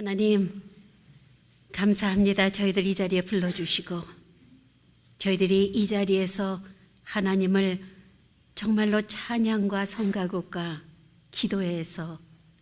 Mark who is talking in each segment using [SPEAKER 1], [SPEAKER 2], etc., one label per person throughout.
[SPEAKER 1] 하나님, 감사합니다. 저희들 이 자리에 불러주시고 저희들이 이 자리에서 하나님을 정말로 찬양과 성가곡과 기도에서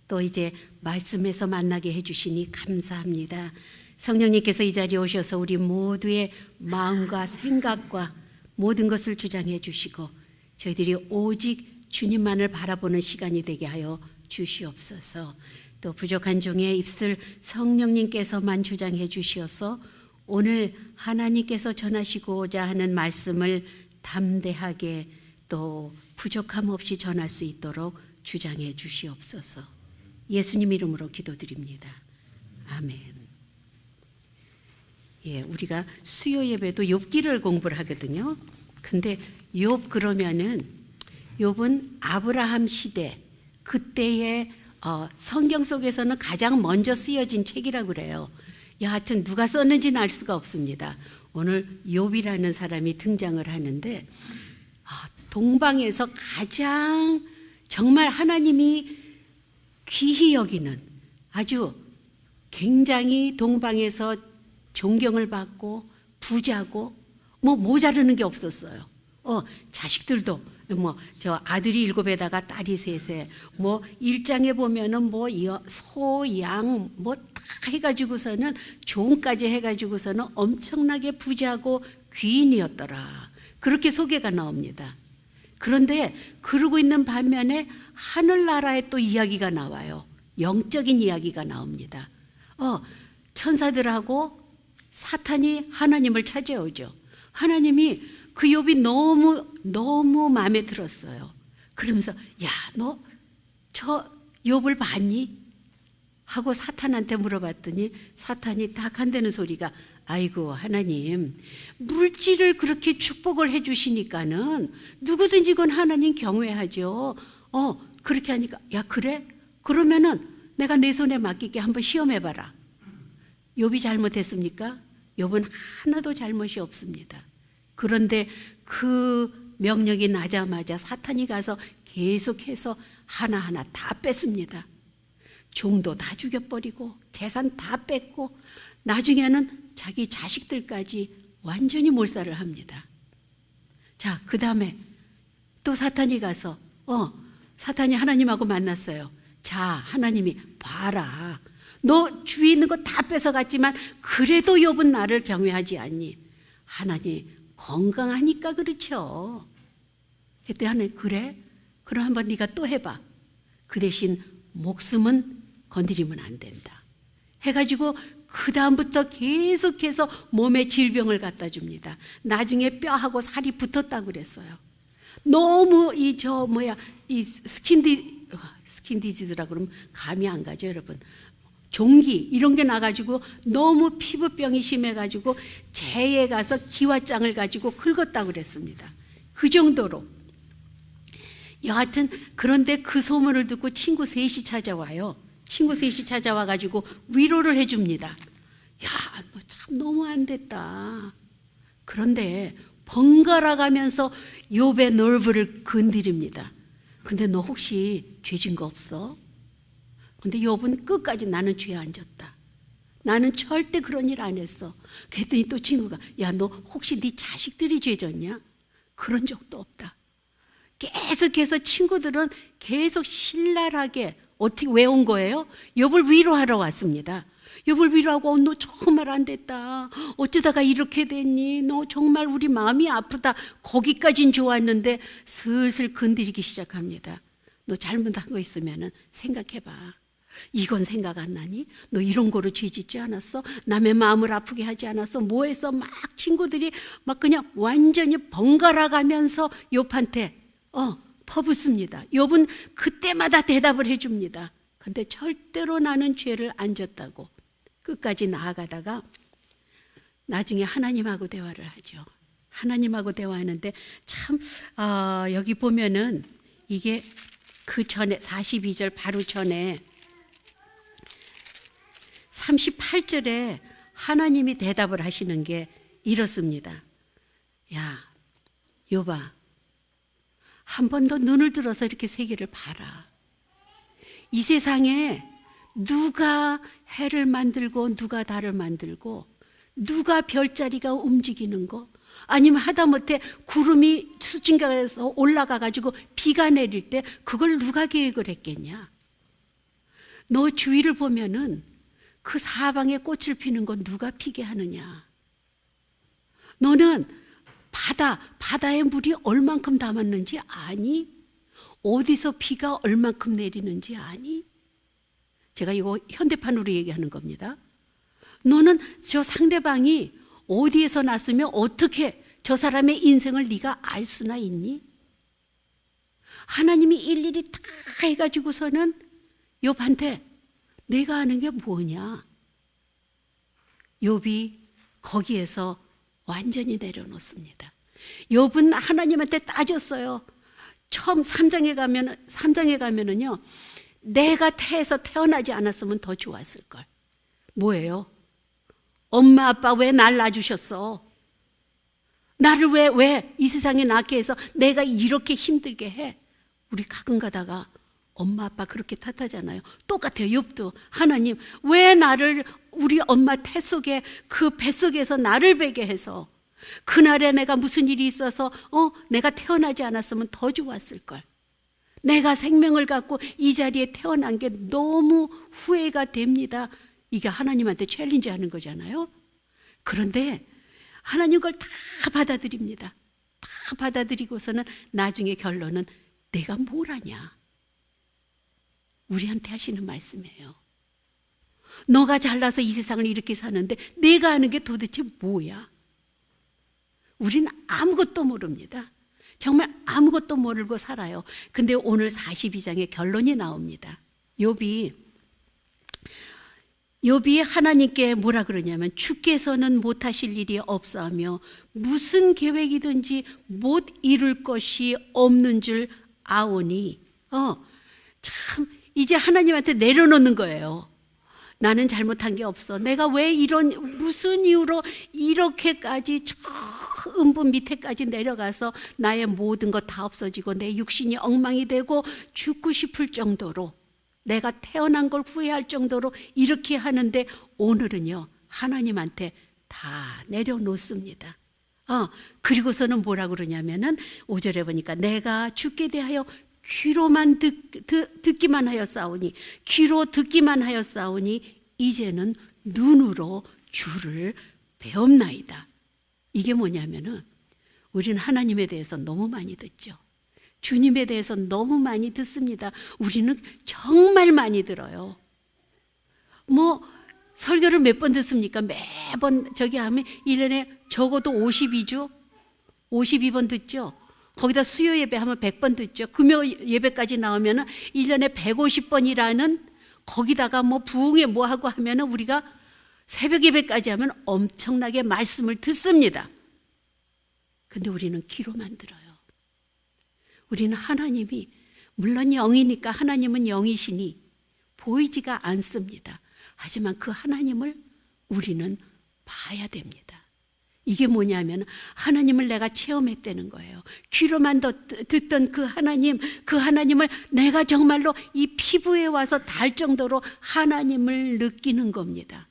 [SPEAKER 1] 또 이제 말씀에서 만나게 해주시니 감사합니다. 성령님께서 이 자리에 오셔서 우리 모두의 마음과 생각과 모든 것을 주장해 주시고 저희들이 오직 주님만을 바라보는 시간이 되게 하여 주시옵소서. 또 부족한 종의 입술 성령님께서만 주장해 주시어서 오늘 하나님께서 전하시고자 하는 말씀을 담대하게 또 부족함 없이 전할 수 있도록 주장해 주시옵소서. 예수님 이름으로 기도드립니다. 아멘. 예, 우리가 수요 예배도 욥기를 공부를 하거든요. 근데 욥 그러면은 욥은 아브라함 시대 그때의 성경 속에서는 가장 먼저 쓰여진 책이라고 그래요. 여하튼 누가 썼는지는 알 수가 없습니다. 오늘 욥이라는 사람이 등장을 하는데 동방에서 가장 정말 하나님이 귀히 여기는 아주 굉장히 동방에서 존경을 받고 부자고 뭐 모자르는 게 없었어요. 자식들도 저 아들이 7에다가 딸이 3세 뭐 1장에 보면은 뭐 소, 양 뭐 다 해가지고서는 종까지 해가지고서는 엄청나게 부자고 귀인이었더라. 그렇게 소개가 나옵니다. 그런데 그러고 있는 반면에 하늘나라의 또 이야기가 나와요. 영적인 이야기가 나옵니다. 천사들하고 사탄이 하나님을 찾아오죠. 하나님이 그 욥이 너무 마음에 들었어요. 그러면서 야, 너 저 욥을 봤니? 하고 사탄한테 물어봤더니 사탄이 딱 한다는 소리가 아이고 하나님 물질을 그렇게 축복을 해주시니까는 누구든지 그건 하나님 경외하죠. 그렇게 하니까 야 그래? 그러면은 내가 내 손에 맡길게 한번 시험해봐라. 욥이 잘못했습니까? 욥은 하나도 잘못이 없습니다. 그런데 그 명령이 나자마자 사탄이 가서 계속해서 하나하나 다 뺐습니다. 종도 다 죽여버리고 재산 다 뺐고 나중에는 자기 자식들까지 완전히 몰살을 합니다. 자, 그 다음에 또 사탄이 가서 사탄이 하나님하고 만났어요. 자, 하나님이 봐라. 너 주위에 있는 거 다 뺏어갔지만 그래도 욥은 나를 경외하지 않니? 하나님 건강하니까 그렇죠. 그때 하나님 그래? 그럼 한번 네가 또 해봐. 그 대신 목숨은 건드리면 안 된다. 해가지고 그 다음부터 계속해서 몸에 질병을 갖다 줍니다. 나중에 뼈하고 살이 붙었다고 그랬어요. 너무 이 스킨 디지즈라고 그러면 감이 안 가죠, 여러분. 종기 이런 게 나가지고 너무 피부병이 심해가지고 재에 가서 기와장을 가지고 긁었다고 그랬습니다. 그 정도로. 여하튼 그런데 그 소문을 듣고 친구 셋이 찾아와요. 친구 셋이 찾아와가지고 위로를 해줍니다. 야, 너 참 너무 안 됐다. 그런데 번갈아 가면서 욥의 널브를 건드립니다. 근데 너 혹시 죄진 거 없어? 근데 욥은 끝까지 나는 죄 안 졌다. 나는 절대 그런 일 안 했어. 그랬더니 또 친구가 야, 너 혹시 네 자식들이 죄 졌냐? 그런 적도 없다. 계속해서 친구들은 계속 신랄하게 어떻게 왜 온 거예요? 욥을 위로하러 왔습니다. 욥을 위로하고 너 정말 안 됐다. 어쩌다가 이렇게 됐니? 너 정말 우리 마음이 아프다. 거기까진 좋았는데 슬슬 건드리기 시작합니다. 너 잘못한 거 있으면 생각해봐. 이건 생각 안 나니? 너 이런 거로 죄 짓지 않았어? 남의 마음을 아프게 하지 않았어? 뭐 했어? 막 친구들이 막 그냥 완전히 번갈아 가면서 욥한테 퍼붓습니다. 욥은 그때마다 대답을 해줍니다. 근데 절대로 나는 죄를 안 졌다고 끝까지 나아가다가 나중에 하나님하고 대화를 하죠. 하나님하고 대화하는데 참 여기 보면은 이게 그 전에 42절 바로 전에 38절에 하나님이 대답을 하시는 게 이렇습니다. 야, 욥아, 한 번 더 눈을 들어서 이렇게 세계를 봐라. 이 세상에 누가 해를 만들고 누가 달을 만들고 누가 별자리가 움직이는 거, 아니면 하다못해 구름이 수증기에서 올라가 가지고 비가 내릴 때 그걸 누가 계획을 했겠냐? 너 주위를 보면은 그 사방에 꽃을 피는 건 누가 피게 하느냐? 너는 바다에 물이 얼만큼 담았는지 아니? 어디서 비가 얼만큼 내리는지 아니? 제가 이거 현대판으로 얘기하는 겁니다. 너는 저 상대방이 어디에서 났으면 어떻게 저 사람의 인생을 네가 알 수나 있니? 하나님이 일일이 다 해가지고서는 욥한테 내가 아는 게 뭐냐? 욥이 거기에서 완전히 내려놓습니다. 욥은 하나님한테 따졌어요. 처음 3장에 가면은요, 내가 태에서 태어나지 않았으면 더 좋았을 걸. 뭐예요? 엄마 아빠 왜 날 낳아주셨어? 나를 왜 이 세상에 낳게 해서 내가 이렇게 힘들게 해? 우리 가끔 가다가 엄마 아빠 그렇게 탓하잖아요. 똑같아요. 욥도 하나님 왜 나를 우리 엄마 태 속에 그 뱃속에서 나를 베게 해서 그날에 내가 무슨 일이 있어서 내가 태어나지 않았으면 더 좋았을 걸. 내가 생명을 갖고 이 자리에 태어난 게 너무 후회가 됩니다. 이게 하나님한테 챌린지 하는 거잖아요. 그런데 하나님 그걸 다 받아들입니다. 다 받아들이고서는 나중에 결론은 내가 뭘 아냐? 우리한테 하시는 말씀이에요. 너가 잘나서 이 세상을 이렇게 사는데 내가 아는 게 도대체 뭐야? 우리는 아무것도 모릅니다. 정말 아무것도 모르고 살아요. 근데 오늘 42장의 결론이 나옵니다. 욥이 하나님께 뭐라 그러냐면 주께서는 못하실 일이 없사하며 무슨 계획이든지 못 이룰 것이 없는 줄 아오니. 참 이제 하나님한테 내려놓는 거예요. 나는 잘못한 게 없어. 내가 왜 무슨 이유로 이렇게까지 저 음부 밑에까지 내려가서 나의 모든 것 다 없어지고 내 육신이 엉망이 되고 죽고 싶을 정도로 내가 태어난 걸 후회할 정도로 이렇게 하는데 오늘은요 하나님한테 다 내려놓습니다. 그리고서는 뭐라 그러냐면은 5절에 보니까 내가 주께 대하여 귀로만 듣기만 하였사오니 귀로 듣기만 하였사오니 이제는 눈으로 주를 배움나이다. 이게 뭐냐면은 우리는 하나님에 대해서 너무 많이 듣죠. 주님에 대해서 너무 많이 듣습니다. 우리는 정말 많이 들어요. 설교를 몇 번 듣습니까? 매번 저기 하면 1년에 적어도 52번 듣죠. 거기다 수요 예배 하면 100번 듣죠. 금요 예배까지 나오면 1년에 150번이라는 거기다가 부흥회 하고 하면 우리가 새벽 예배까지 하면 엄청나게 말씀을 듣습니다. 근데 우리는 귀로만 들어요. 우리는 하나님이 물론 영이니까 하나님은 영이시니 보이지가 않습니다. 하지만 그 하나님을 우리는 봐야 됩니다. 이게 뭐냐면 하나님을 내가 체험했다는 거예요. 귀로만 듣던 그 하나님을 내가 정말로 이 피부에 와서 닿을 정도로 하나님을 느끼는 겁니다.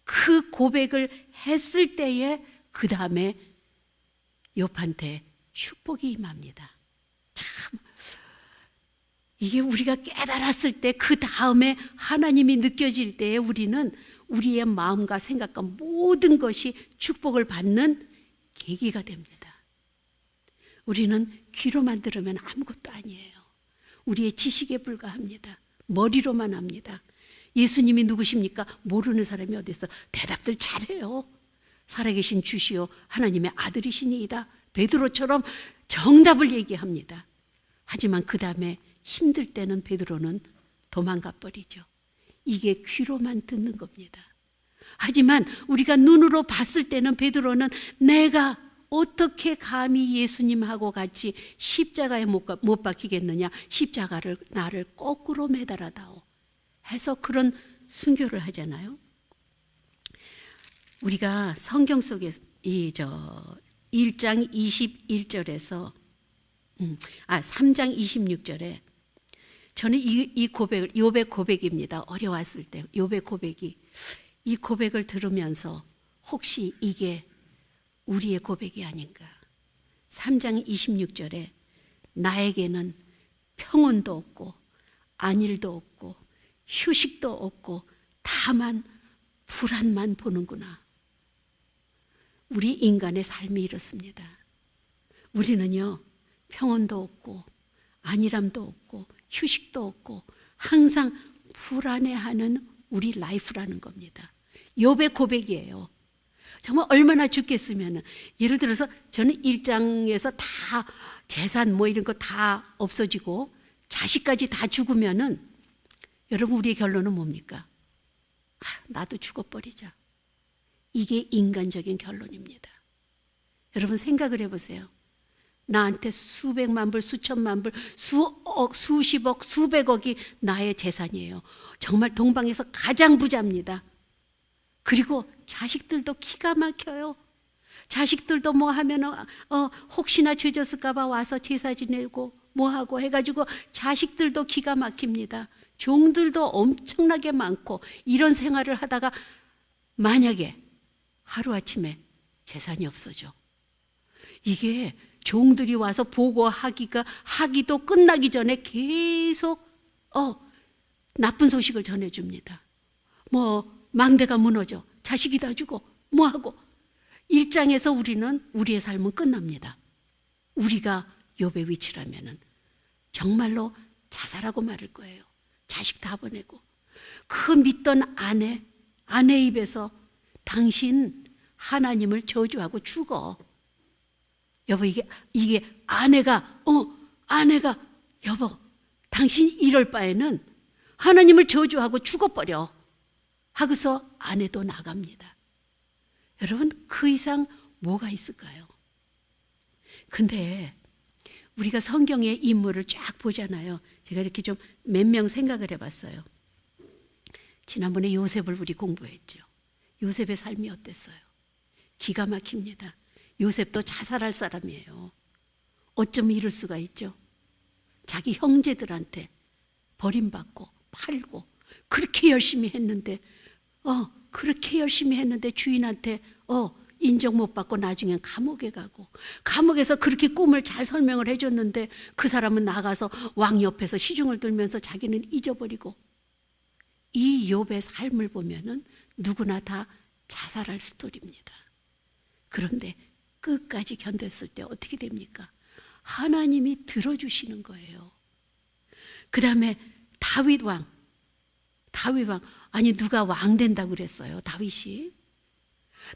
[SPEAKER 1] 그 고백을 했을 때에 그 다음에 욥한테 축복이 임합니다. 참 이게 우리가 깨달았을 때 그 다음에 하나님이 느껴질 때에 우리는 우리의 마음과 생각과 모든 것이 축복을 받는 계기가 됩니다. 우리는 귀로만 들으면 아무것도 아니에요. 우리의 지식에 불과합니다. 머리로만 합니다. 예수님이 누구십니까? 모르는 사람이 어디 있어? 대답들 잘해요. 살아계신 주시오 하나님의 아들이시니이다. 베드로처럼 정답을 얘기합니다. 하지만 그 다음에 힘들 때는 베드로는 도망가 버리죠. 이게 귀로만 듣는 겁니다. 하지만 우리가 눈으로 봤을 때는 베드로는 내가 어떻게 감히 예수님하고 같이 십자가에 못 박히겠느냐, 십자가를 나를 거꾸로 매달아다오 해서 그런 순교를 하잖아요. 우리가 성경 속에 1장 21절에서 3장 26절에 저는 이 고백을, 욥의 고백입니다. 어려웠을 때 욥의 고백이, 이 고백을 들으면서 혹시 이게 우리의 고백이 아닌가. 3장 26절에 나에게는 평온도 없고 안일도 없고 휴식도 없고 다만 불안만 보는구나. 우리 인간의 삶이 이렇습니다. 우리는요, 평온도 없고 안일함도 없고 휴식도 없고 항상 불안해하는 우리 라이프라는 겁니다. 욥의 고백이에요. 정말 얼마나 죽겠으면, 예를 들어서 저는 일장에서 다 재산 뭐 이런 거 다 없어지고 자식까지 다 죽으면은, 여러분 우리의 결론은 뭡니까? 나도 죽어버리자. 이게 인간적인 결론입니다. 여러분 생각을 해보세요. 나한테 수백만 불, 수천만 불, 수억, 수십억, 수백억이 나의 재산이에요. 정말 동방에서 가장 부자입니다. 그리고 자식들도 기가 막혀요. 자식들도 뭐 하면 혹시나 죄졌을까 봐 와서 제사 지내고 뭐 하고 해가지고 자식들도 기가 막힙니다. 종들도 엄청나게 많고, 이런 생활을 하다가 만약에 하루아침에 재산이 없어져. 이게 종들이 와서 하기도 끝나기 전에 계속 나쁜 소식을 전해줍니다. 뭐 망대가 무너져, 자식이 다 죽어, 뭐하고. 일장에서 우리의 삶은 끝납니다. 우리가 욥의 위치라면은 정말로 자살하고 말을 거예요. 자식 다 보내고. 그 믿던 아내 입에서 당신 하나님을 저주하고 죽어. 여보, 이게 아내가 여보, 당신 이럴 바에는 하나님을 저주하고 죽어버려 하고서 아내도 나갑니다. 여러분, 그 이상 뭐가 있을까요? 근데 우리가 성경의 인물을 쫙 보잖아요. 제가 이렇게 좀 몇 명 생각을 해봤어요. 지난번에 요셉을 우리 공부했죠. 요셉의 삶이 어땠어요? 기가 막힙니다. 요셉도 자살할 사람이에요. 어쩜 이럴 수가 있죠? 자기 형제들한테 버림받고 팔고 그렇게 열심히 했는데 주인한테 인정 못 받고 나중엔 감옥에 가고, 감옥에서 그렇게 꿈을 잘 설명을 해줬는데 그 사람은 나가서 왕 옆에서 시중을 들면서 자기는 잊어버리고. 이 욥의 삶을 보면은 누구나 다 자살할 스토리입니다. 그런데 끝까지 견뎠을 때 어떻게 됩니까? 하나님이 들어주시는 거예요. 그 다음에 다윗 왕, 아니 누가 왕 된다고 그랬어요? 다윗이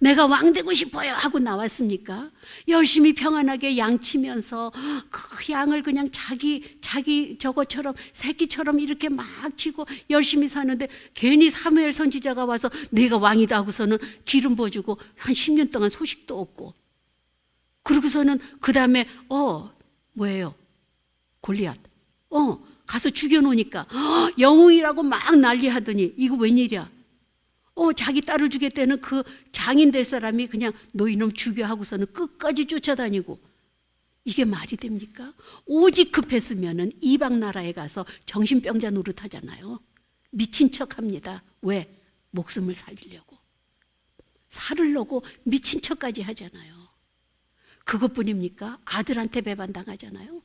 [SPEAKER 1] 내가 왕 되고 싶어요 하고 나왔습니까? 열심히 평안하게 양치면서 그 양을 그냥 자기 저것처럼 새끼처럼 이렇게 막 치고 열심히 사는데, 괜히 사무엘 선지자가 와서 내가 왕이다 하고서는 기름 부어주고 한 10년 동안 소식도 없고, 그러고서는 그 다음에 뭐예요? 골리앗 가서 죽여놓으니까 영웅이라고 막 난리하더니 이거 웬일이야? 자기 딸을 주겠다는 그 장인 될 사람이 그냥 너 이놈 죽여 하고서는 끝까지 쫓아다니고. 이게 말이 됩니까? 오직 급했으면은 이방 나라에 가서 정신병자 노릇하잖아요. 미친 척합니다. 왜? 목숨을 살리려고. 살으려고 미친 척까지 하잖아요. 그것뿐입니까? 아들한테 배반당하잖아요.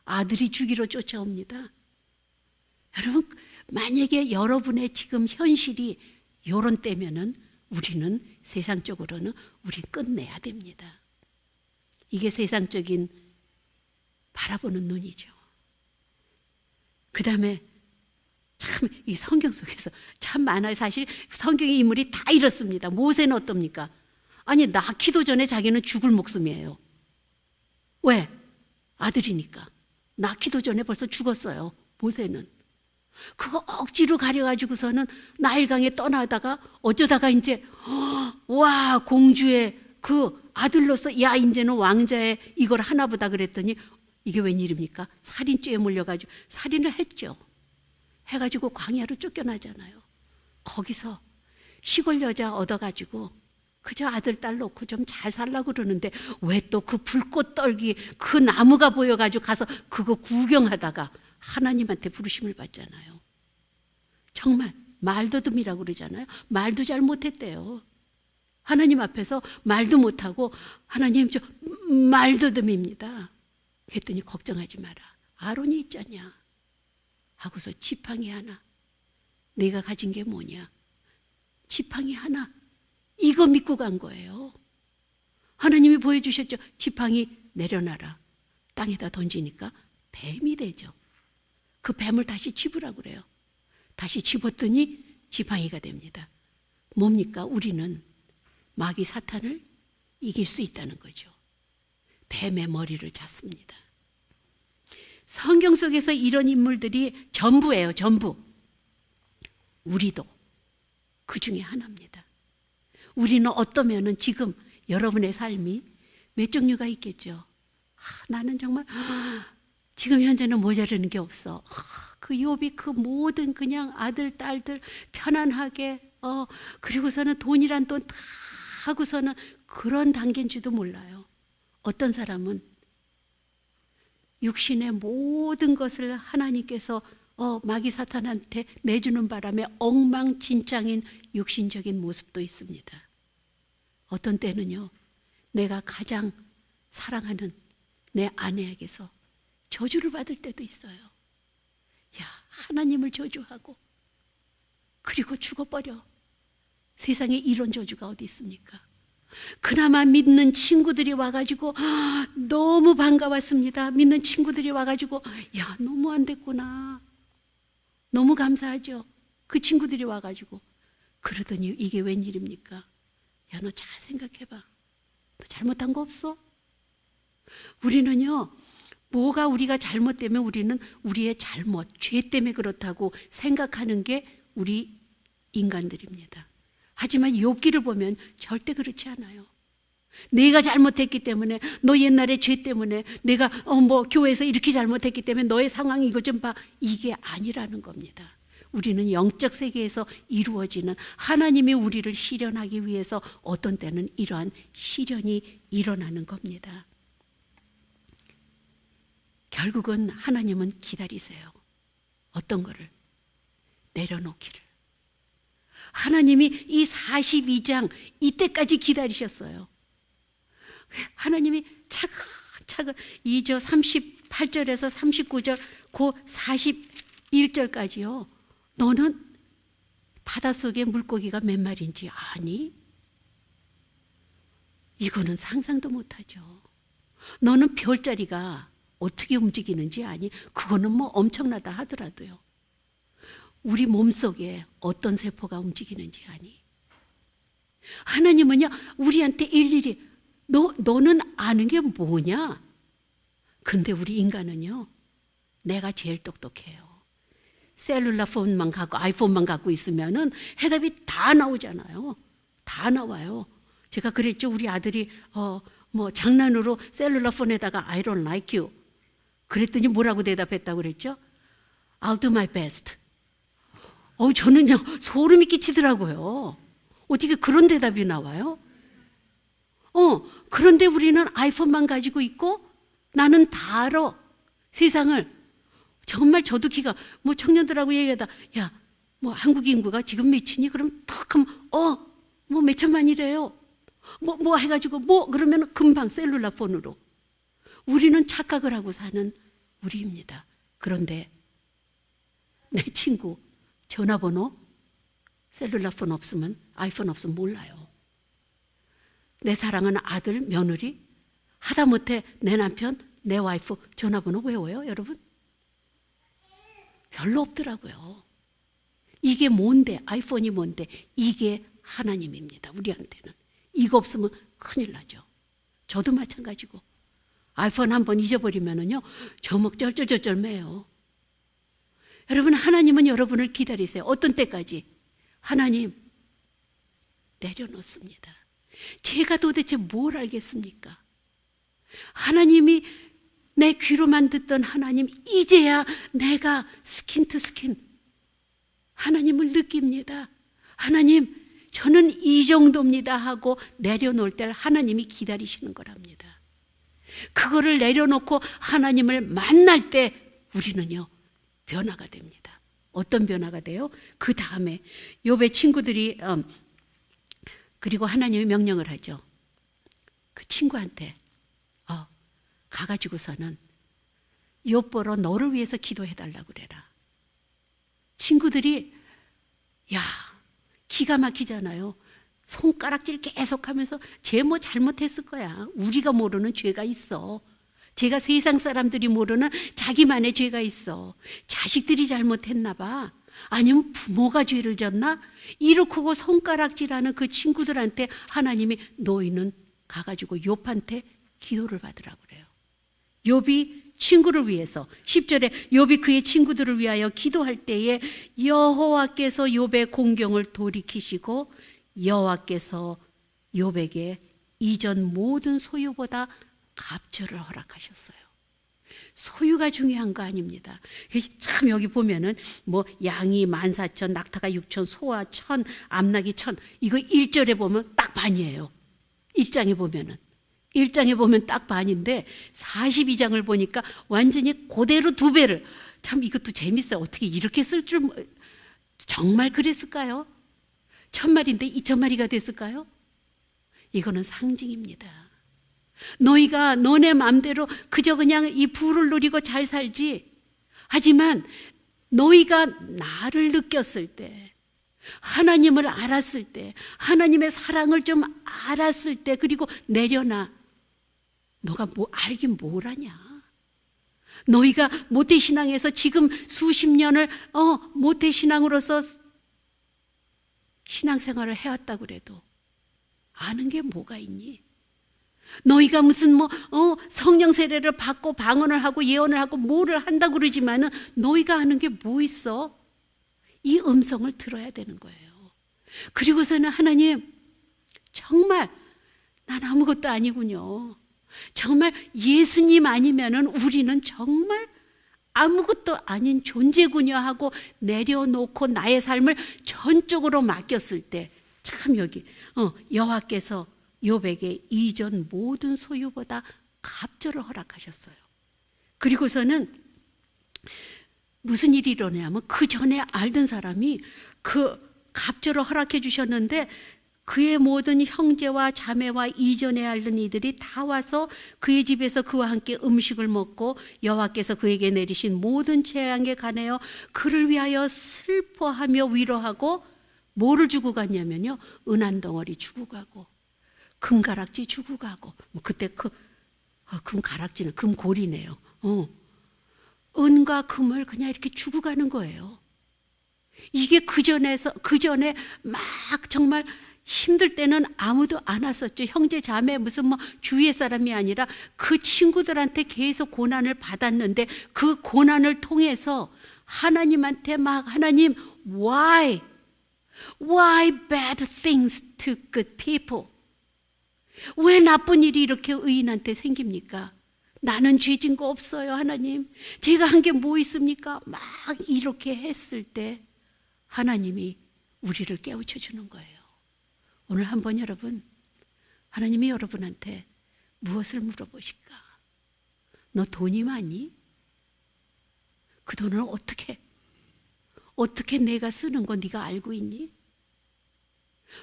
[SPEAKER 1] 아들이 주기로 쫓아옵니다. 여러분, 만약에 여러분의 지금 현실이 요런 때면은 우리는 세상적으로는 우린 끝내야 됩니다. 이게 세상적인 바라보는 눈이죠. 그 다음에 참 이 성경 속에서 참 많아요. 사실 성경의 인물이 다 이렇습니다. 모세는 어떻습니까? 아니 낳기도 전에 자기는 죽을 목숨이에요. 왜? 아들이니까. 낳기도 전에 벌써 죽었어요. 모세는. 그거 억지로 가려가지고서는 나일강에 떠나다가 어쩌다가 이제 공주의 그 아들로서 야 이제는 왕자의 이걸 하나보다 그랬더니 이게 웬일입니까? 살인죄에 몰려가지고 살인을 했죠. 해가지고 광야로 쫓겨나잖아요. 거기서 시골 여자 얻어가지고 그저 아들 딸 놓고 좀 잘 살라고 그러는데 왜 또 그 불꽃 떨기 그 나무가 보여가지고 가서 그거 구경하다가 하나님한테 부르심을 받잖아요. 정말 말더듬이라고 그러잖아요. 말도 잘 못했대요. 하나님 앞에서 말도 못하고 하나님 저 말더듬입니다. 그랬더니 걱정하지 마라. 아론이 있잖냐 하고서 지팡이 하나. 내가 가진 게 뭐냐? 지팡이 하나. 이거 믿고 간 거예요. 하나님이 보여주셨죠. 지팡이 내려놔라. 땅에다 던지니까 뱀이 되죠. 그 뱀을 다시 집으라고 그래요. 다시 집었더니 지팡이가 됩니다. 뭡니까? 우리는 마귀 사탄을 이길 수 있다는 거죠. 뱀의 머리를 잡습니다. 성경 속에서 이런 인물들이 전부예요. 전부. 우리도 그 중에 하나입니다. 우리는 어떠면은 지금 여러분의 삶이 몇 종류가 있겠죠. 나는 정말 지금 현재는 모자르는 게 없어. 그 욥이 그 모든 그냥 아들 딸들 편안하게 그리고서는 돈이란 돈 다 하고서는 그런 단계인지도 몰라요. 어떤 사람은 육신의 모든 것을 하나님께서 마귀 사탄한테 내주는 바람에 엉망진창인 육신적인 모습도 있습니다. 어떤 때는요, 내가 가장 사랑하는 내 아내에게서 저주를 받을 때도 있어요. 야, 하나님을 저주하고 그리고 죽어버려. 세상에 이런 저주가 어디 있습니까? 그나마 믿는 친구들이 와가지고 너무 반가웠습니다. 믿는 친구들이 와가지고 야, 너무 안 됐구나. 너무 감사하죠. 그 친구들이 와가지고 그러더니 이게 웬일입니까? 야, 너 잘 생각해봐. 너 잘못한 거 없어? 우리는요, 뭐가 우리가 잘못되면 우리는 우리의 잘못, 죄 때문에 그렇다고 생각하는 게 우리 인간들입니다. 하지만 욥기를 보면 절대 그렇지 않아요. 내가 잘못했기 때문에, 너 옛날에 죄 때문에, 내가 교회에서 이렇게 잘못했기 때문에 너의 상황 이것 좀 봐. 이게 아니라는 겁니다. 우리는 영적 세계에서 이루어지는 하나님이 우리를 실현하기 위해서 어떤 때는 이러한 시련이 일어나는 겁니다. 결국은 하나님은 기다리세요. 어떤 거를? 내려놓기를. 하나님이 이 42장 이때까지 기다리셨어요. 하나님이 차근차근 이 38절에서 39절 그 41절까지요. 너는 바닷속에 물고기가 몇 마리인지 아니? 이거는 상상도 못하죠. 너는 별자리가 어떻게 움직이는지 아니? 그거는 뭐 엄청나다 하더라도요. 우리 몸속에 어떤 세포가 움직이는지 아니? 하나님은요, 우리한테 일일이 너는 아는 게 뭐냐? 근데 우리 인간은요, 내가 제일 똑똑해요. 셀룰라 폰만 갖고 아이폰만 갖고 있으면은 해답이 다 나오잖아요. 다 나와요. 제가 그랬죠. 우리 아들이 장난으로 셀룰라 폰에다가 I don't like you. 그랬더니 뭐라고 대답했다고 그랬죠? I'll do my best. 저는요, 소름이 끼치더라고요. 어떻게 그런 대답이 나와요? 그런데 우리는 아이폰만 가지고 있고 나는 다 알아. 세상을. 정말 저도 청년들하고 얘기하다, 야, 한국 인구가 지금 몇이니? 그럼 탁 하면, 몇천만이래요. 해가지고, 그러면 금방 셀룰라 폰으로. 우리는 착각을 하고 사는 우리입니다. 그런데 내 친구 전화번호 셀룰라 폰 없으면, 아이폰 없으면 몰라요. 내 사랑하는 아들, 며느리, 하다못해 내 남편, 내 와이프 전화번호 외워요, 여러분? 별로 없더라고요. 이게 뭔데? 아이폰이 뭔데? 이게 하나님입니다. 우리한테는. 이거 없으면 큰일 나죠. 저도 마찬가지고. 아이폰 한번 잊어버리면은요, 저목 쩔쩔쩔쩔매요. 여러분, 하나님은 여러분을 기다리세요. 어떤 때까지? 하나님, 내려놓습니다. 제가 도대체 뭘 알겠습니까? 하나님이 내 귀로만 듣던 하나님, 이제야 내가 스킨 투 스킨 하나님을 느낍니다. 하나님, 저는 이 정도입니다 하고 내려놓을 때 하나님이 기다리시는 거랍니다. 그거를 내려놓고 하나님을 만날 때 우리는요, 변화가 됩니다. 어떤 변화가 돼요? 그 다음에 욥의 친구들이 그리고 하나님이 명령을 하죠. 그 친구한테 가가지고서는 욥 보러 너를 위해서 기도해달라고 그래라. 친구들이 야 기가 막히잖아요. 손가락질 계속하면서 쟤 뭐 잘못했을 거야. 우리가 모르는 죄가 있어. 쟤가 세상 사람들이 모르는 자기만의 죄가 있어. 자식들이 잘못했나 봐. 아니면 부모가 죄를 졌나? 이렇게 손가락질하는 그 친구들한테 하나님이 너희는 가가지고 욥한테 기도를 받으라고 그래요. 욥이 친구를 위해서 10절에 욥이 그의 친구들을 위하여 기도할 때에 여호와께서 욥의 공경을 돌이키시고 여호와께서 욥에게 이전 모든 소유보다 갑절을 허락하셨어요. 소유가 중요한 거 아닙니다. 참 여기 보면은 뭐 양이 14,000, 낙타가 6,000, 소와 1,000, 암낙이 1,000 이거 1절에 보면 딱 반이에요. 1장에 보면 딱 반인데 42장을 보니까 완전히 그대로 2배를 참 이것도 재밌어요. 어떻게 이렇게 쓸 줄 정말 그랬을까요? 1,000마리인데 2,000마리가 됐을까요? 이거는 상징입니다. 너희가 너네 마음대로 그저 그냥 이 부를 누리고 잘 살지. 하지만 너희가 나를 느꼈을 때, 하나님을 알았을 때, 하나님의 사랑을 좀 알았을 때, 그리고 내려놔. 너가 뭐 알긴 뭘 하냐. 너희가 모태신앙에서 지금 수십 년을 모태신앙으로서 신앙생활을 해왔다고 그래도 아는 게 뭐가 있니? 너희가 무슨 성령 세례를 받고 방언을 하고 예언을 하고 뭐를 한다고 그러지만은 너희가 아는 게 뭐 있어? 이 음성을 들어야 되는 거예요. 그리고서는 하나님 정말 난 아무것도 아니군요. 정말 예수님 아니면은 우리는 정말 아무것도 아닌 존재군요 하고 내려놓고 나의 삶을 전적으로 맡겼을 때 참 여기 여호와께서 욥에게 이전 모든 소유보다 갑절을 허락하셨어요. 그리고서는 무슨 일이 일어나냐면 그 전에 알던 사람이 그 갑절을 허락해 주셨는데 그의 모든 형제와 자매와 이전에 알던 이들이 다 와서 그의 집에서 그와 함께 음식을 먹고 여호와께서 그에게 내리신 모든 재앙에 관하여 그를 위하여 슬퍼하며 위로하고 뭐를 주고 갔냐면요, 은한덩어리 주고 가고 금가락지 주고 가고 그때 금가락지는 금고리네요. 은과 금을 그냥 이렇게 주고 가는 거예요. 이게 그 전에 막 정말 힘들 때는 아무도 안 왔었죠. 형제 자매 무슨 주위의 사람이 아니라 그 친구들한테 계속 고난을 받았는데 그 고난을 통해서 하나님한테 막 하나님 why bad things to good people? 왜 나쁜 일이 이렇게 의인한테 생깁니까? 나는 죄진 거 없어요, 하나님. 제가 한 게 뭐 있습니까? 막 이렇게 했을 때 하나님이 우리를 깨우쳐 주는 거예요. 오늘 한번 여러분, 하나님이 여러분한테 무엇을 물어보실까? 너 돈이 많니? 그 돈을 어떻게 내가 쓰는 거 네가 알고 있니?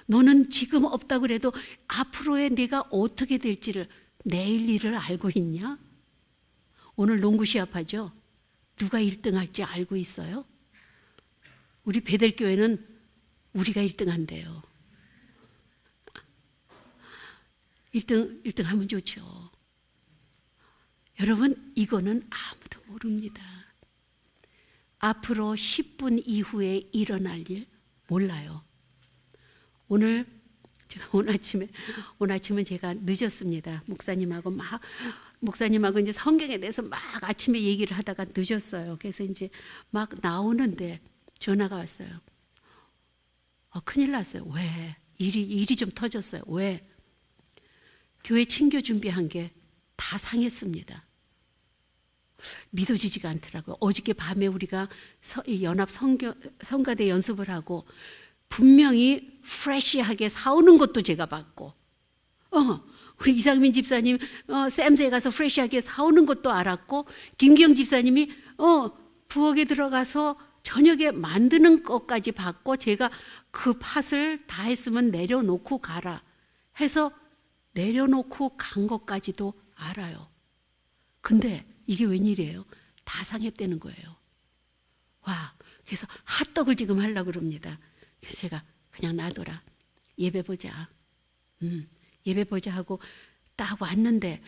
[SPEAKER 1] 너는 지금 없다고 그래도 앞으로의 내가 어떻게 될지를 내일 일을 알고 있냐? 오늘 농구 시합하죠? 누가 1등 할지 알고 있어요? 우리 베델교회는 우리가 1등 한대요. 1등 하면 좋죠. 여러분, 이거는 아무도 모릅니다. 앞으로 10분 이후에 일어날 일 몰라요. 오늘 아침은 제가 늦었습니다. 목사님하고 이제 성경에 대해서 막 아침에 얘기를 하다가 늦었어요. 그래서 이제 막 나오는데 전화가 왔어요. 큰일 났어요. 왜? 일이 좀 터졌어요. 왜? 교회 친교 준비한 게 다 상했습니다. 믿어지지가 않더라고요. 어저께 밤에 우리가 연합 성가대 연습을 하고 분명히 프레시하게 사오는 것도 제가 봤고 우리 이상민 집사님 샘스에 가서 프레시하게 사오는 것도 알았고 김기영 집사님이 부엌에 들어가서 저녁에 만드는 것까지 받고 제가 그 팥을 다 했으면 내려놓고 가라 해서 내려놓고 간 것까지도 알아요. 근데 이게 웬일이에요? 다 상했다는 거예요. 와, 그래서 핫떡을 지금 하려고 그럽니다. 그래서 제가 그냥 놔둬라. 예배 보자. 예배 보자 하고 딱 왔는데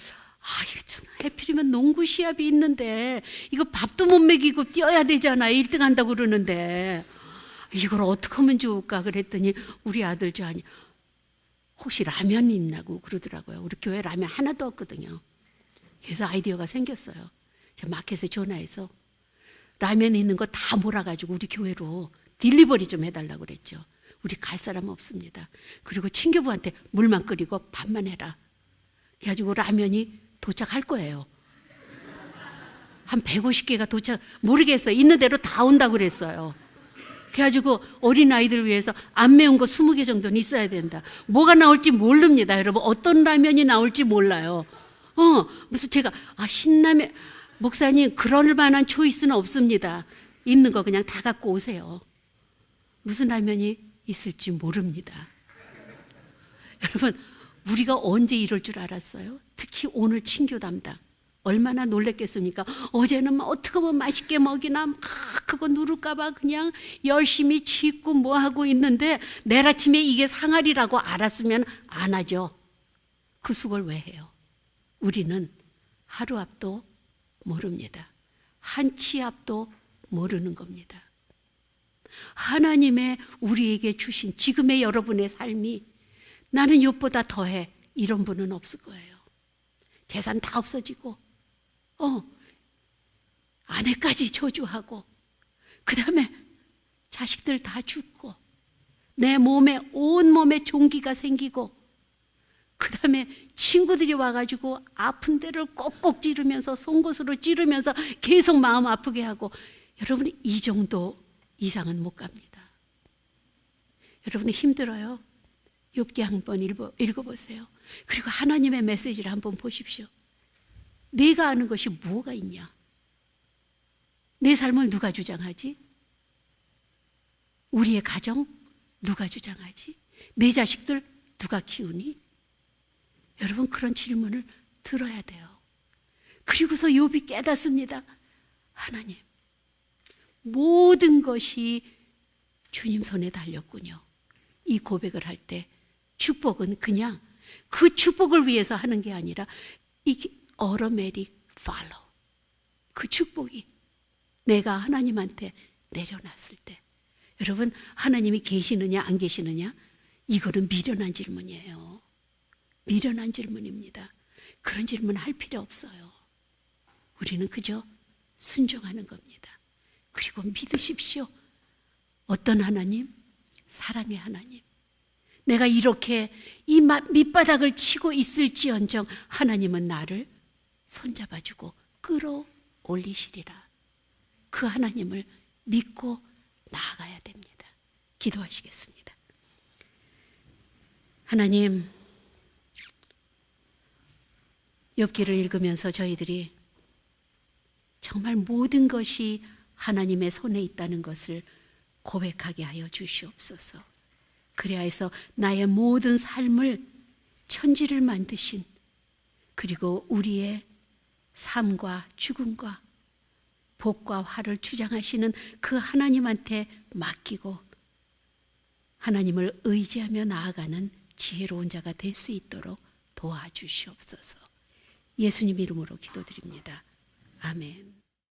[SPEAKER 1] 이거 참 해필이면 농구 시합이 있는데 이거 밥도 못 먹이고 뛰어야 되잖아요. 1등 한다고 그러는데 이걸 어떻게 하면 좋을까 그랬더니 우리 아들 조한이 혹시 라면 있냐고 그러더라고요. 우리 교회 라면 하나도 없거든요. 그래서 아이디어가 생겼어요. 제가 마켓에 전화해서 라면 있는 거 다 몰아가지고 우리 교회로 딜리버리 좀 해달라고 그랬죠. 우리 갈 사람 없습니다. 그리고 친교부한테 물만 끓이고 밥만 해라. 그래가지고 라면이 도착할 거예요. 한 150개가 도착, 모르겠어요. 있는 대로 다 온다고 그랬어요. 그래가지고 어린아이들 위해서 안 매운 거 20개 정도는 있어야 된다. 뭐가 나올지 모릅니다. 여러분 어떤 라면이 나올지 몰라요. 무슨 제가 신라면 목사님 그럴 만한 초이스는 없습니다. 있는 거 그냥 다 갖고 오세요. 무슨 라면이 있을지 모릅니다. 여러분 우리가 언제 이럴 줄 알았어요? 특히 오늘 친교 담당 얼마나 놀랬겠습니까? 어제는 막 어떻게 하면 맛있게 먹이나 막 그거 누를까 봐 그냥 열심히 짓고 뭐 하고 있는데 내일 아침에 이게 상하리라고 알았으면 안 하죠. 그 수고를 왜 해요? 우리는 하루 앞도 모릅니다. 한 치 앞도 모르는 겁니다. 하나님의 우리에게 주신 지금의 여러분의 삶이 나는 이것보다 더해 이런 분은 없을 거예요. 재산 다 없어지고 아내까지 저주하고 그 다음에 자식들 다 죽고 내 몸에 온몸에 종기가 생기고 그 다음에 친구들이 와가지고 아픈 데를 꼭꼭 찌르면서 송곳으로 찌르면서 계속 마음 아프게 하고 여러분이 이 정도 이상은 못 갑니다. 여러분이 힘들어요. 욥기 한번 읽어보세요. 그리고 하나님의 메시지를 한번 보십시오. 내가 아는 것이 뭐가 있냐? 내 삶을 누가 주장하지? 우리의 가정 누가 주장하지? 내 자식들 누가 키우니? 여러분 그런 질문을 들어야 돼요. 그리고서 욥이 깨닫습니다. 하나님 모든 것이 주님 손에 달렸군요. 이 고백을 할 때 축복은 그냥 그 축복을 위해서 하는 게 아니라 이게 automatic follow. 그 축복이 내가 하나님한테 내려놨을 때 여러분 하나님이 계시느냐 안 계시느냐 이거는 미련한 질문이에요. 미련한 질문입니다. 그런 질문 할 필요 없어요. 우리는 그저 순종하는 겁니다. 그리고 믿으십시오. 어떤 하나님? 사랑의 하나님. 내가 이렇게 이 밑바닥을 치고 있을지언정 하나님은 나를 손잡아주고 끌어올리시리라. 그 하나님을 믿고 나아가야 됩니다. 기도하시겠습니다. 하나님, 욥기를 읽으면서 저희들이 정말 모든 것이 하나님의 손에 있다는 것을 고백하게 하여 주시옵소서. 그래야 해서 나의 모든 삶을 천지를 만드신 그리고 우리의 삶과 죽음과 복과 화를 주장하시는 그 하나님한테 맡기고 하나님을 의지하며 나아가는 지혜로운 자가 될 수 있도록 도와주시옵소서. 예수님 이름으로 기도드립니다. 아멘.